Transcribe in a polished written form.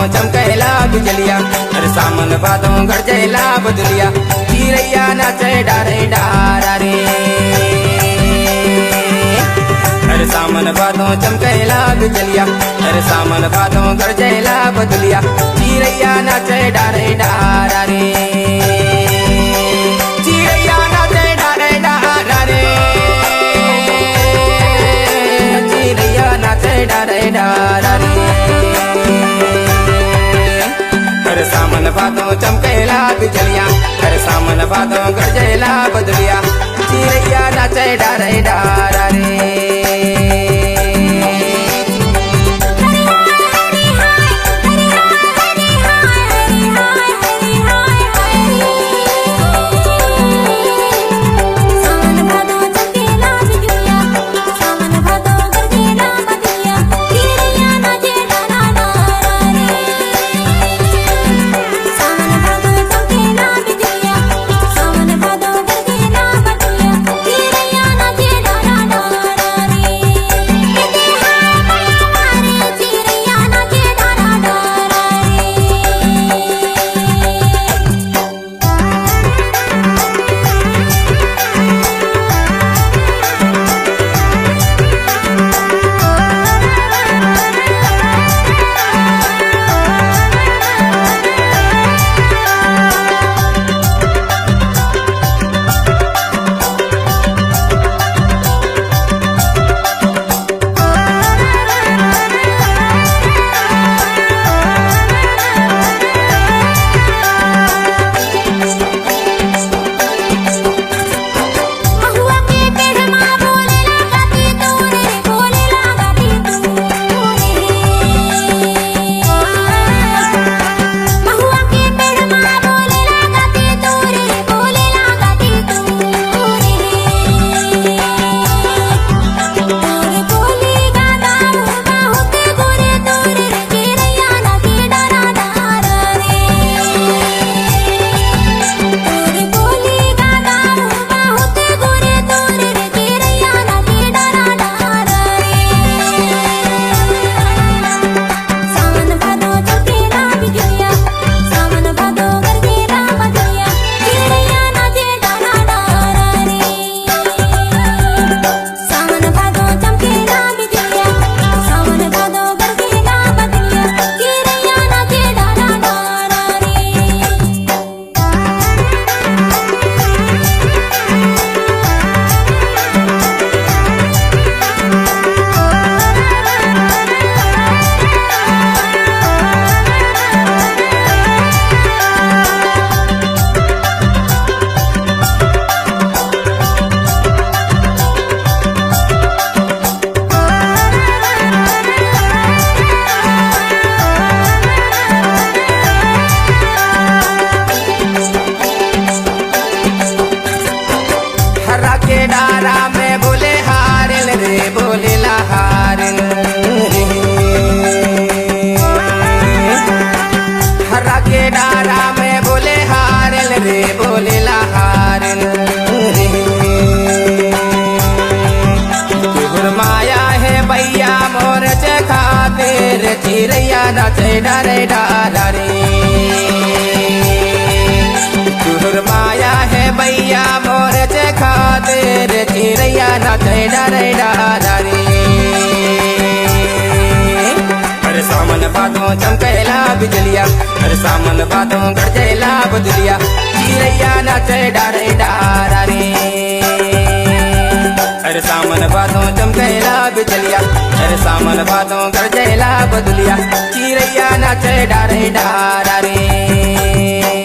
भादों चमकेला बिजलिया, अरे सावन भादों गरजेला बदलिया, चिरैया नाचे डारे डारा रे। अरे सावन भादों चमकेला बिजलिया, अरे सावन भादों गरजेला बदलिया, चिरैया नाचे डारे डारा रे। चिरैया नाचे डारे डारा रे, चिरैया नाचे डारे डारा रे। अरे सावन भादों चमकेला बिजलिया, अरे सावन भादों गरजेला बदलिया, चिरैया नाचे डारे डारा रे। डारा में बोले हारिल रे, बोले ला हारिल रे। हरा के डारा में बोले हारिल रे, बोले ला हारिल रे। तुहर माया है भैया मोर चे खातिर, चिरैया नाचे डारे डारा रे। तुहर माया है भैया मोर चे खातिर, चिरैया नाचे डारे डारा रे। अरे सावन भादों चमकेला बिजलिया, अरे सावन भादों गरजेला बदलिया, चिरैया नाचे डारे डारा रे। अरे सावन भादों चमकेला बिजलिया, अरे सावन भादों गरजेला बदलिया, चिरैया नाचे डारे डारा रे।